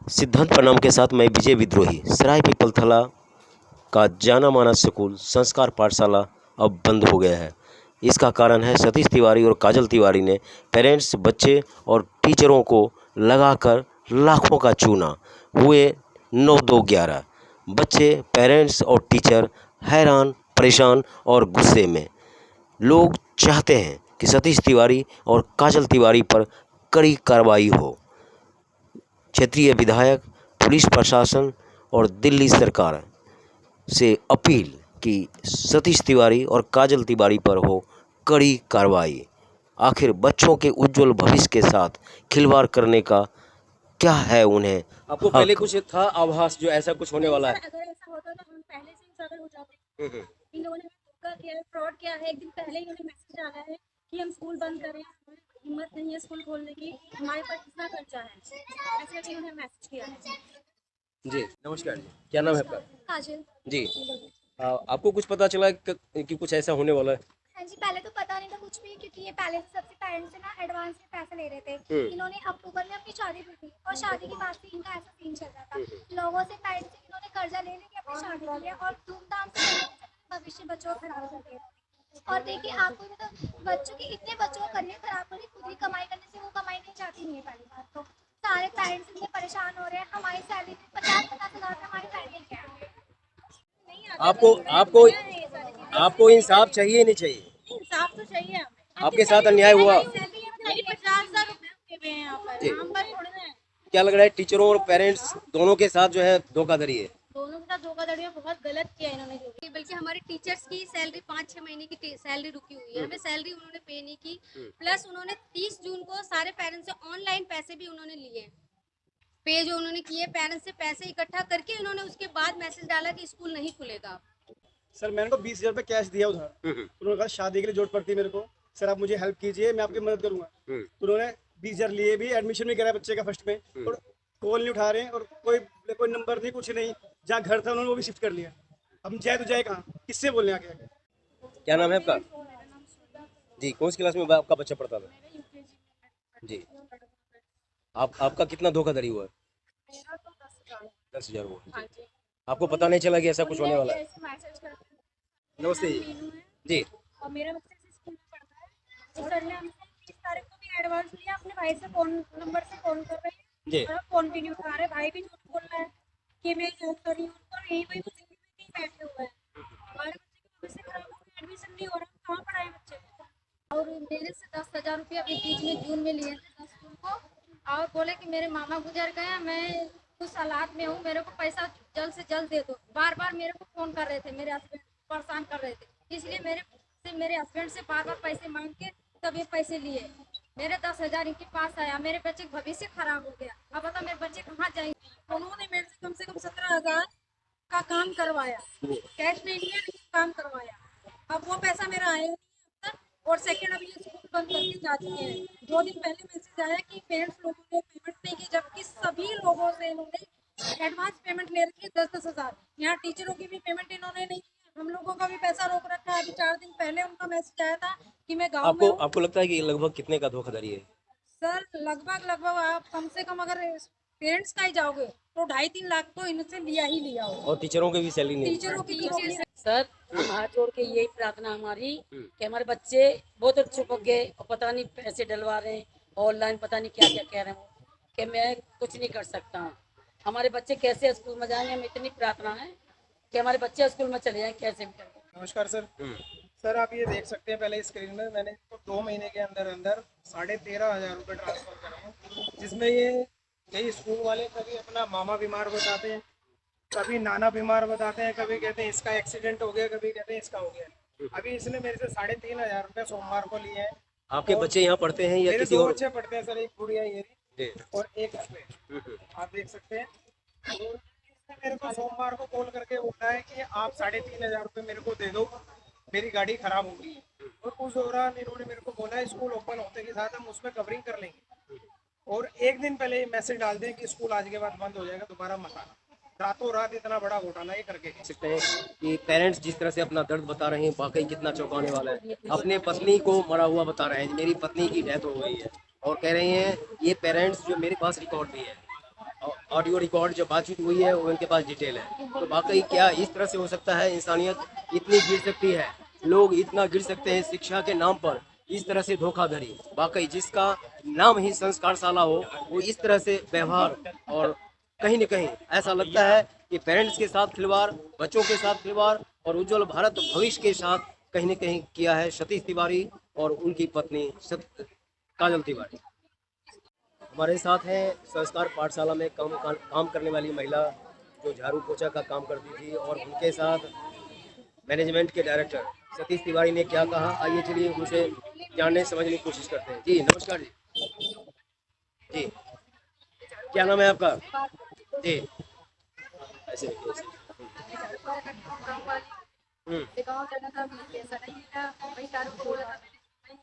सिद्धांत प्रणाम के साथ मैं विजय विद्रोही। सराय पीपलथला का जाना माना स्कूल संस्कार पाठशाला अब बंद हो गया है। इसका कारण है सतीश तिवारी और काजल तिवारी ने पेरेंट्स, बच्चे और टीचरों को लगाकर लाखों का चूना। हुए 9-2-11। बच्चे, पेरेंट्स और टीचर हैरान, परेशान और गुस्से में। लोग चाहते हैं कि सतीश तिवारी और काजल तिवारी पर कड़ी कार्रवाई हो। क्षेत्रीय विधायक, पुलिस प्रशासन और दिल्ली सरकार से अपील कि सतीश तिवारी और काजल तिवारी पर हो कड़ी कार्रवाई। आखिर बच्चों के उज्जवल भविष्य के साथ खिलवाड़ करने का क्या है उन्हें आपको पहले हक? कुछ था आभास जो ऐसा कुछ होने वाला है? अगर ऐसा होता तो हम पहले से ही सदर हो जाते। इन लोगों ने धोखा किया है, फ्रॉड किया है। एक दिन पहले ही उन्होंने मैसेज डाला है कि हम स्कूल बंद कर रहे हैं, हमारी हिम्मत नहीं है स्कूल खोलने की, हमारे पास कितना खर्चा है, ऐसे करके उन्होंने मैसेज किया है। जी नमस्कार जी, क्या नाम है आपका? काजल जी आपको कुछ पता चला कि कुछ ऐसा होने वाला है? हाँ जी, पहले तो पता नहीं था कुछ भी, क्योंकि ये पहले से सबसे पेरेंट्स से ना एडवांस में पैसे ले रहे थे। इन्होंने अक्टूबर में अपनी शादी की थी और शादी के बाद से इनका ऐसा सीन चल रहा था। लोगों से पेरेंट्स से इन्होंने कर्जा ले लेके अपनी शादी के लिए और धूमधाम से भविष्य बच्चों को खराब कर दिया। और देखिए आपको मतलब बच्चों की इतने बच्चों का करियर खराब कर, खुद ही कमाई करने से वो कमाई नहीं चाहती नहीं है। पहली बात तो सारे पेरेंट्स इतने परेशान हो रहे हैं। हमारी सैलरी 50-50 हज़ार में हमारी सैलरी क्या है? आपको आपको आपको इंसाफ चाहिए नहीं चाहिए? इंसाफ तो चाहिए हमें। आपके साथ अन्याय हुआ? मेरी 50,000 रुपए हुए हैं यहाँ पर, हम पर थोड़े ना है। क्या लग रहा है टीचरों और पेरेंट्स दोनों के साथ जो है धोखाधड़ी है? दोनों के साथ धोखाधड़ी है, बहुत गलत किया इन्होंने जो भी। बल्कि हमारे टीचर्स की सैलरी 5-6 महीने की सैलरी रुकी हुई है, हमें सैलरी उन्होंने पे नहीं की। प्लस उन्होंने 30 जून को सारे पेरेंट्स से ऑनलाइन पैसे भी उन्होंने लिए, पे जो उन्होंने किए, पेरेंट्स से पैसे इकट्ठा करके उन्होंने उसके बाद मैसेज डाला कि स्कूल नहीं खुलेगा। सर मैंने उनको 20,000 रुपये कैश दिया उधर। उन्होंने कहा शादी के लिए जरूरत पड़ती है मेरे को, सर आप मुझे हेल्प कीजिए, मैं आपकी मदद करूंगा। तो उन्होंने 20,000 लिए भी, एडमिशन भी कराया बच्चे का फर्स्ट में, और कॉल नहीं उठा रहे हैं और कोई नंबर नहीं, कुछ नहीं। जहाँ घर था उन्होंने वो भी शिफ्ट कर लिया। अब जाए तो जाए कहाँ, किससे बोलने आगे? क्या नाम है आपका? जी कौन सी क्लास में आपका बच्चा पढ़ता था? जी आपका कितना धोखाधड़ी हुआ? 10,000 हुआ। आपको पता नहीं चला कि ऐसा कुछ होने वाला है? नमस्ते जी। और मेरा बच्चा इस स्कूल में पढ़ता है, तो सर ने हमसे 30 तारीख को भी एडवांस लिया। अपने भाई से फोन नंबर से फोन कर रहे हैं जी। और फोन भी नहीं उठा रहे। भाई भी झूठ बोल रहा है कि मैं जॉब कर रही हूँ और यही वही दिल्ली में कहीं बैठे हुए हैं। हमारे बच्चे की भविष्य खराब हो गया, एडमिशन नहीं हो रहा, कहाँ पढ़ाए बच्चे को? और मेरे से 10,000 रुपये अभी बीच में जून में लिए थे 10 जून को, और बोले कि मेरे मामा गुजर गए, मैं कुछ हालात में हूँ, मेरे को पैसा जल्द से जल्द दे दो। बार बार मेरे को फोन कर रहे थे, मेरे हस्बैंड परेशान कर रहे थे, इसलिए मेरे हस्बैंड से बार बार पैसे मांग के तब ये पैसे लिए। मेरे 10,000 इनके पास आया, मेरे बच्चे का भविष्य खराब हो गया। अब बता मेरे बच्चे कहाँ जाएंगे? उन्होंने मेरे से कम 17,000 का काम करवाया, कैश नहीं लिया लेकिन काम करवाया। अब वो पैसा मेरा आया नहीं अब तक, और सेकंड अभी ये स्कूल बंद करके जा चुके हैं। 2 दिन पहले मैसेज आया कि पेरेंट्स लोगों ने पेमेंट नहीं की, जबकि सभी लोगों से इन्होंने एडवांस पेमेंट ले रखी है 10-10 हज़ार। यहाँ टीचरों की भी पेमेंट इन्होंने नहीं की, हम लोगों का भी पैसा रोक रखा है। अभी 4 दिन पहले उनका मैसेज आया था कि मैं गाँव में हूँ। आपको लगता है कि लगभग कितने का धोखाधड़ी है? सर लगभग आप कम से कम अगर पेरेंट्स का ही जाओगे तो 2.5-3 लाख तो इनसे लिया ही लिया हो। और टीचरों की भी सैलरी नहीं? टीचरों की तो सर हम हाथ जोड़ के यही प्रार्थना हमारी कि हमारे बच्चे बहुत छुपक गए और पता नहीं पैसे डलवा रहे हैं ऑनलाइन, पता नहीं क्या क्या कह रहे हैं वो, कि मैं कुछ नहीं कर सकता हूँ। हमारे बच्चे कैसे स्कूल में जाएंगे, हमें इतनी प्रार्थना है कि हमारे बच्चे स्कूल में चले जाएं कैसे भी करके। नमस्कार सर। सर आप ये देख सकते हैं पहले स्क्रीन में, मैंने इसको 2 महीने के अंदर अंदर 13,500 रुपये ट्रांसफर करे हैं, जिसमें यही स्कूल वाले कभी अपना मामा बीमार बताते हैं, कभी नाना बीमार बताते हैं, कभी कहते हैं इसका एक्सीडेंट हो गया, कभी कहते हैं इसका हो गया। अभी इसने मेरे से 3,500 रुपये सोमवार को लिए हैं। आपके बच्चे यहाँ पढ़ते हैं या मेरे किसी 2 और? बच्चे पढ़ते हैं सर, एक गुड़िया ये और एक इसमें, आप देख सकते हैं। तो इसने मेरे को सोमवार को कॉल करके बोला है कि आप 3,500 रुपये मेरे को दे दो, मेरी गाड़ी खराब हो गई है। और उस दौरान इन्होंने मेरे को बोला स्कूल ओपन होते के साथ हम उसमें कवरिंग कर लेंगे, और एक दिन पहले मैसेज डाल दें कि स्कूल आज के बाद बंद हो जाएगा, दोबारा मत आना। रातों रात इतना बड़ा घोटाला ये करके सकते हैं कि पेरेंट्स जिस तरह से अपना दर्द बता रहे हैं वाकई कितना चौंकाने वाला है। अपने पत्नी को मरा हुआ बता रहे हैं, मेरी पत्नी की डेथ हो गई है, और कह रहे हैं ये पेरेंट्स जो मेरे पास रिकॉर्ड भी है, और ऑडियो रिकॉर्ड जो बातचीत हुई है वो उनके पास डिटेल है। तो वाकई क्या इस तरह से हो सकता है, इंसानियत इतनी गिर सकती है, लोग इतना गिर सकते हैं शिक्षा के नाम पर, इस तरह से धोखाधड़ी। वाकई जिसका नाम ही संस्कारशाला हो वो इस तरह से व्यवहार, और कहीं न कहीं ऐसा लगता है कि पेरेंट्स के साथ खिलवाड़, बच्चों के साथ खिलवाड़ और उज्जवल भारत भविष्य के साथ कहीं न कहीं किया है सतीश तिवारी और उनकी पत्नी काजल तिवारी। हमारे साथ हैं संस्कार पाठशाला में काम करने वाली महिला जो झाड़ू पोछा का काम करती थी, और उनके साथ मैनेजमेंट के डायरेक्टर सतीश तिवारी ने क्या कहा, आइए चलिए उनसे जानने समझने की कोशिश करते हैं। जी नमस्कार जी। जी क्या नाम है आपका? जी ऐसे गाँव जाना था, पैसा नहीं था, वही तारीख को बोला था मैंने,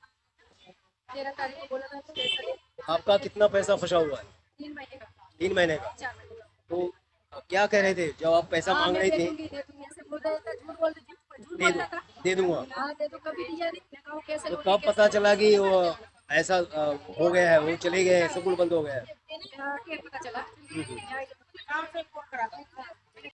13 तारीख को बोला था तो पैसा नहीं। आपका कितना पैसा फंसा हुआ है? 3 महीने का, 3 महीने का। 4 महीने का। तो क्या कह रहे थे जब आप पैसा हाँ, मांग मैं रही दे थी? दूंगी, ऐसे बोल रहा था, झूठ बोल रहा था, झूठ दे बोल दू रहा था। दे दूंगा। हाँ दे दो, कभी दिया नहीं। मैं कहा कैसे तो लोगे, कब कैसे पता चला लोगे? कि वो ऐसा हो गया है, वो चले गए हैं, स्कूल बंद हो गया है? हाँ, क्या पता चला? यहाँ काम से फोन करा था।